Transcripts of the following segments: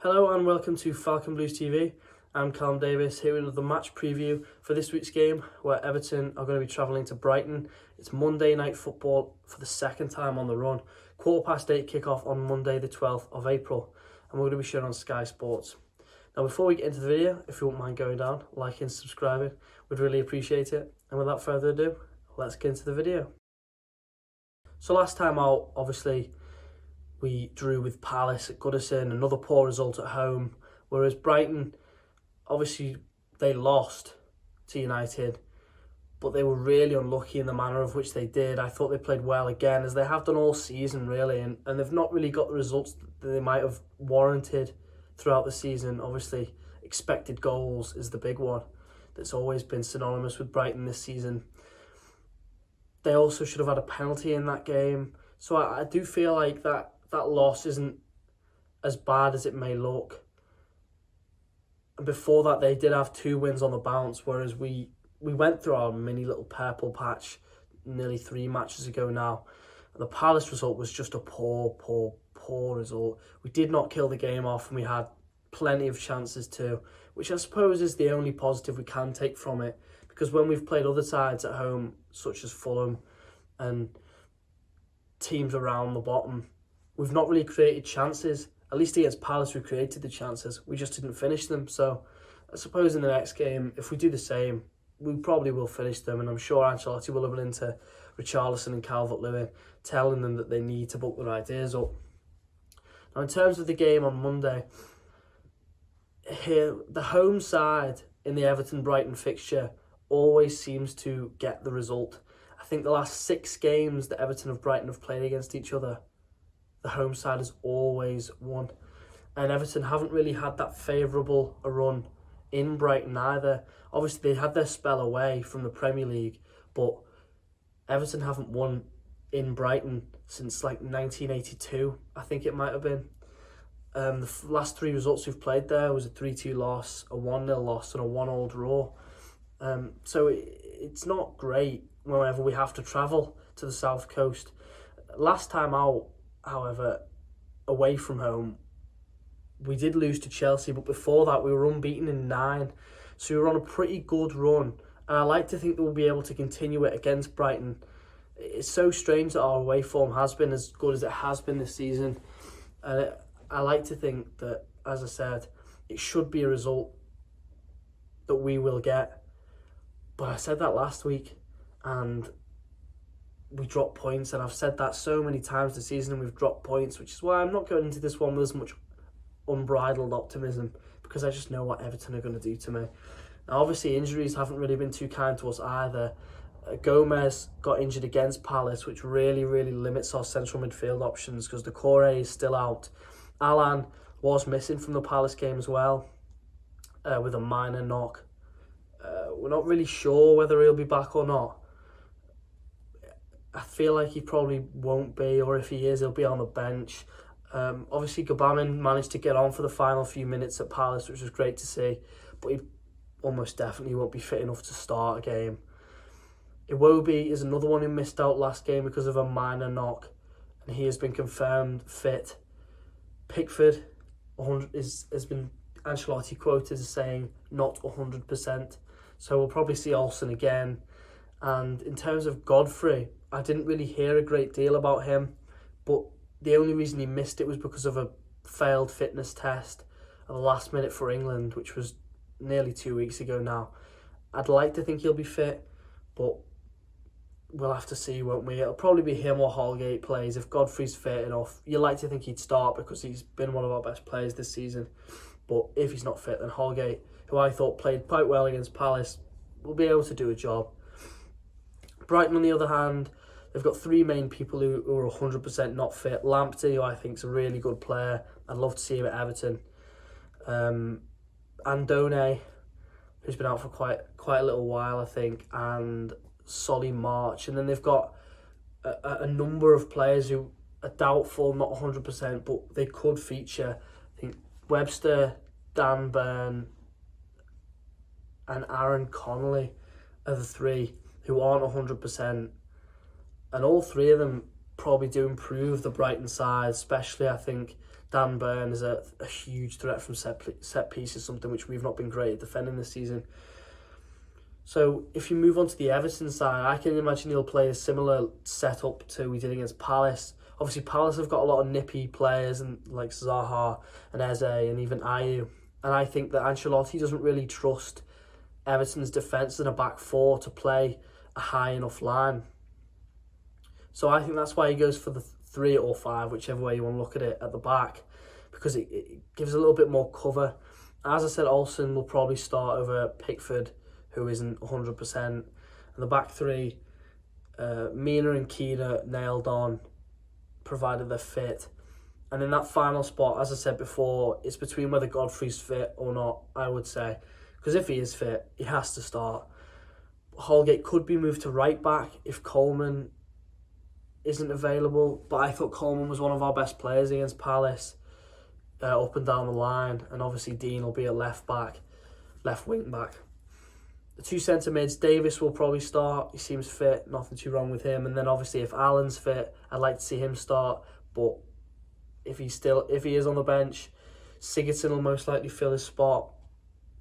Hello and welcome to Falcon Blues TV. I'm Callum Davis here with the match preview for this week's game where Everton are going to be travelling to Brighton. It's Monday night football for the second time on the run. 8:15 kick-off on Monday the 12th of April and we're going to be shown on Sky Sports. Now before we get into the video, if you wouldn't mind going down, liking, subscribing, we'd really appreciate it. And without further ado, let's get into the video. So last time out, obviously, we drew with Palace at Goodison, another poor result at home, whereas Brighton, obviously they lost to United, but they were really unlucky in the manner of which they did. I thought they played well again, as they have done all season really, and they've not really got the results that they might have warranted throughout the season. Obviously, expected goals is the big one that's always been synonymous with Brighton this season. They also should have had a penalty in that game, so I do feel like that loss isn't as bad as it may look. And before that, they did have 2 wins on the bounce, whereas we went through our mini little purple patch nearly 3 matches ago now. And the Palace result was just a poor result. We did not kill the game off, and we had plenty of chances too, which I suppose is the only positive we can take from it, because when we've played other sides at home, such as Fulham and teams around the bottom, we've not really created chances. At least against Palace, we created the chances. We just didn't finish them. So I suppose in the next game, if we do the same, we probably will finish them. And I'm sure Ancelotti will have been into Richarlison and Calvert-Lewin, telling them that they need to bulk their ideas up. Now, in terms of the game on Monday, here the home side in the Everton-Brighton fixture always seems to get the result. I think the last 6 games that Everton and Brighton have played against each other, the home side has always won. And Everton haven't really had that favourable a run in Brighton either. Obviously, they had their spell away from the Premier League, but Everton haven't won in Brighton since like 1982, I think it might have been. The last 3 results we've played there was a 3-2 loss, a 1-0 loss and a 1-1 draw. So it's not great whenever we have to travel to the South Coast. Last time out, however, away from home, we did lose to Chelsea, but before that we were unbeaten in 9. So we were on a pretty good run, and I like to think that we'll be able to continue it against Brighton. It's so strange that our away form has been as good as it has been this season. I like to think that, as I said, it should be a result that we will get. But I said that last week, and we dropped points, and I've said that so many times this season, and we've dropped points, which is why I'm not going into this one with as much unbridled optimism, because I just know what Everton are going to do to me. Now, obviously, injuries haven't really been too kind to us either. Gomez got injured against Palace, which really limits our central midfield options, because Decore is still out. Alan was missing from the Palace game as well, with a minor knock. We're not really sure whether he'll be back or not. I feel like he probably won't be, or if he is, he'll be on the bench. Obviously, Gabamin managed to get on for the final few minutes at Palace, which was great to see, but he almost definitely won't be fit enough to start a game. Iwobi is another one who missed out last game because of a minor knock, and he has been confirmed fit. Pickford has been Ancelotti quoted as saying not 100%, so we'll probably see Olsen again. And in terms of Godfrey, I didn't really hear a great deal about him, but the only reason he missed it was because of a failed fitness test at the last minute for England, which was nearly 2 weeks ago now. I'd like to think he'll be fit, but we'll have to see, won't we? It'll probably be him or Holgate plays. If Godfrey's fit enough, you'd like to think he'd start because he's been one of our best players this season. But if he's not fit, then Holgate, who I thought played quite well against Palace, will be able to do a job. Brighton, on the other hand, they've got 3 main people who are 100% not fit. Lamptey, who I think is a really good player. I'd love to see him at Everton. Andone, who's been out for quite a little while, I think, and Solly March. And then they've got a number of players who are doubtful, not 100%, but they could feature. I think Webster, Dan Burn, and Aaron Connolly are the 3 who aren't 100%. And all 3 of them probably do improve the Brighton side, especially I think Dan Burn is a huge threat from set pieces, something which we've not been great at defending this season. So if you move on to the Everton side, I can imagine he'll play a similar setup to we did against Palace. Obviously, Palace have got a lot of nippy players and like Zaha and Eze and even Ayew. And I think that Ancelotti doesn't really trust Everton's defence in a back four to play a high enough line. So I think that's why he goes for the 3 or 5, whichever way you want to look at it, at the back, because it gives a little bit more cover. As I said, Olsen will probably start over Pickford, who isn't 100%. And the back 3, Mina and Keena nailed on, provided they're fit. And in that final spot, as I said before, it's between whether Godfrey's fit or not, I would say. Because if he is fit, he has to start. Holgate could be moved to right back if Coleman isn't available, but I thought Coleman was one of our best players against Palace, up and down the line, and obviously Dean will be a left wing back. The 2 centre mids, Davis will probably start. He seems fit, nothing too wrong with him. And then obviously if Allen's fit, I'd like to see him start. But if he is on the bench, Sigurdsson will most likely fill his spot,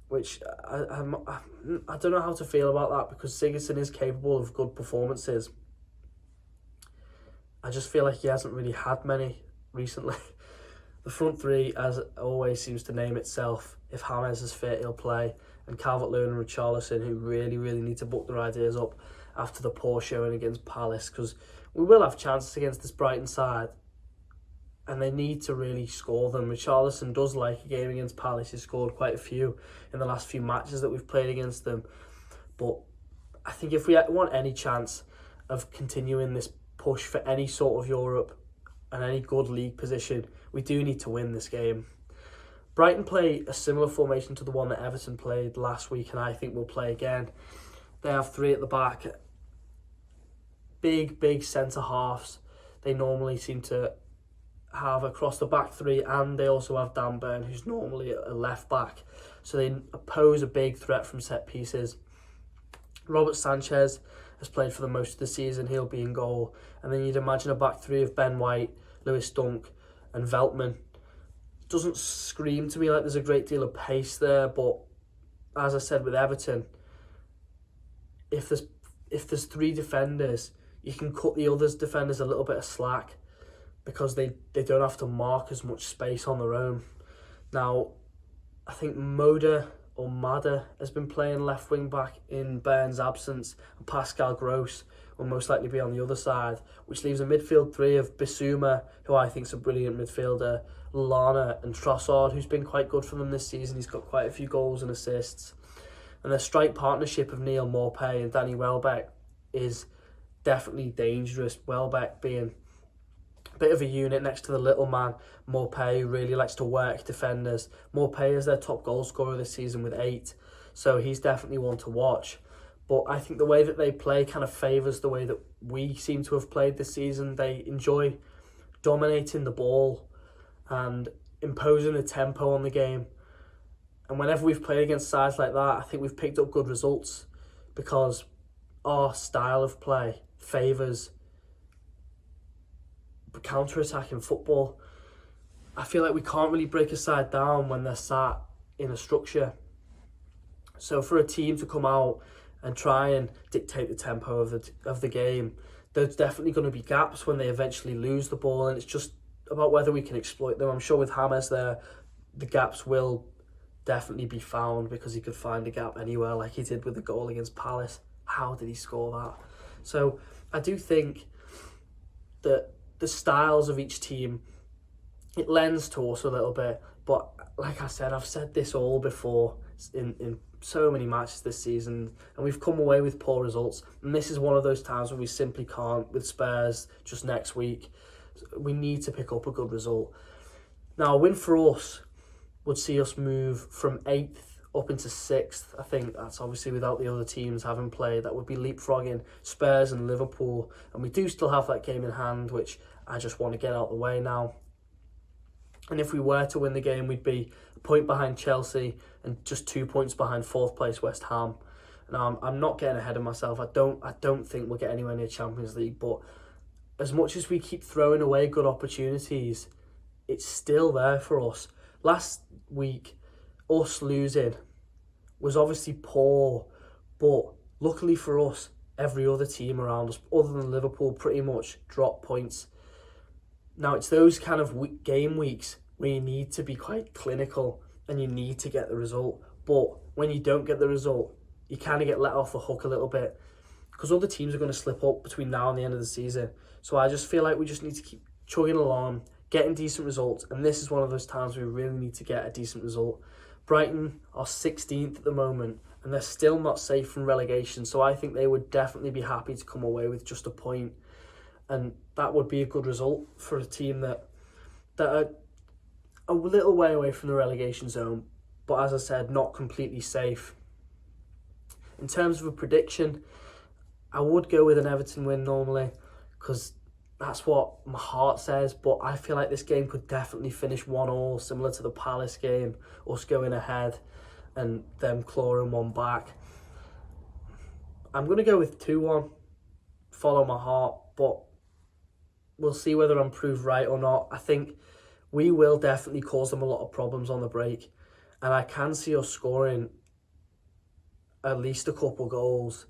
which I don't know how to feel about that, because Sigurdsson is capable of good performances. I just feel like he hasn't really had many recently. The front 3, as always, seems to name itself. If James is fit, he'll play. And Calvert-Lewin and Richarlison, who really, really need to book their ideas up after the poor showing against Palace, because we will have chances against this Brighton side, and they need to really score them. Richarlison does like a game against Palace. He's scored quite a few in the last few matches that we've played against them. But I think if we want any chance of continuing this push for any sort of Europe and any good league position, we do need to win this game. Brighton play a similar formation to the one that Everton played last week, and I think we'll play again. They have 3 at the back. Big centre halves. They normally seem to have across the back 3, and they also have Dan Burn, who's normally a left back. So they pose a big threat from set pieces. Robert Sanchez has played for the most of the season. He'll be in goal. And then you'd imagine a back 3 of Ben White, Lewis Dunk and Veltman. Doesn't scream to me like there's a great deal of pace there, but as I said with Everton, if there's 3 defenders, you can cut the others defenders a little bit of slack, because they don't have to mark as much space on their own. Now, I think Mada has been playing left wing back in Burn's absence, and Pascal Gross will most likely be on the other side, which leaves a midfield 3 of Bissouma, who I think is a brilliant midfielder, Lana and Trossard, who's been quite good for them this season. He's got quite a few goals and assists. And the strike partnership of Neil Maupay and Danny Welbeck is definitely dangerous. Welbeck being a bit of a unit next to the little man, Maupay, who really likes to work defenders. Maupay is their top goal scorer this season with 8, so he's definitely one to watch. But I think the way that they play kind of favours the way that we seem to have played this season. They enjoy dominating the ball and imposing a tempo on the game. And whenever we've played against sides like that, I think we've picked up good results, because our style of play favours counter-attacking football. I feel like we can't really break a side down when they're sat in a structure. So for a team to come out and try and dictate the tempo of the game, there's definitely going to be gaps when they eventually lose the ball, and it's just about whether we can exploit them. I'm sure with James there, the gaps will definitely be found, because he could find a gap anywhere, like he did with the goal against Palace. How did he score that? So I do think that the styles of each team, it lends to us a little bit. But like I said, I've said this all before in so many matches this season, and we've come away with poor results. And this is one of those times where we simply can't, with Spurs just next week. We need to pick up a good result. Now, a win for us would see us move from 8th up into 6th. I think that's obviously without the other teams having played. That would be leapfrogging Spurs and Liverpool. And we do still have that game in hand, which I just want to get out of the way now. And if we were to win the game, we'd be a point behind Chelsea and just 2 points behind 4th place West Ham. Now, I'm not getting ahead of myself. I don't think we'll get anywhere near Champions League. But as much as we keep throwing away good opportunities, it's still there for us. Last week, us losing was obviously poor, but luckily for us, every other team around us, other than Liverpool, pretty much dropped points. Now, it's those kind of game weeks where you need to be quite clinical and you need to get the result. But when you don't get the result, you kind of get let off the hook a little bit because other teams are going to slip up between now and the end of the season. So I just feel like we just need to keep chugging along, getting decent results, and this is one of those times we really need to get a decent result. Brighton are 16th at the moment, and they're still not safe from relegation, so I think they would definitely be happy to come away with just a point, and that would be a good result for a team that are a little way away from the relegation zone, but as I said, not completely safe. In terms of a prediction, I would go with an Everton win normally, because that's what my heart says, but I feel like this game could definitely finish 1-1, similar to the Palace game, us going ahead and them clawing one back. I'm going to go with 2-1, follow my heart, but we'll see whether I'm proved right or not. I think we will definitely cause them a lot of problems on the break, and I can see us scoring at least a couple goals,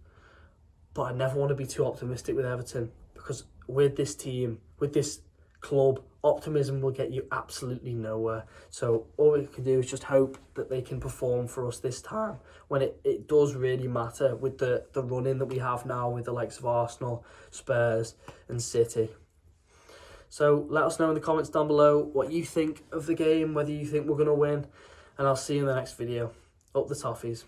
but I never want to be too optimistic with Everton, because with this team, with this club, optimism will get you absolutely nowhere. So all we can do is just hope that they can perform for us this time when it does really matter with the run-in that we have now with the likes of Arsenal, Spurs and City. So let us know in the comments down below what you think of the game, whether you think we're going to win, and I'll see you in the next video. Up the Toffees.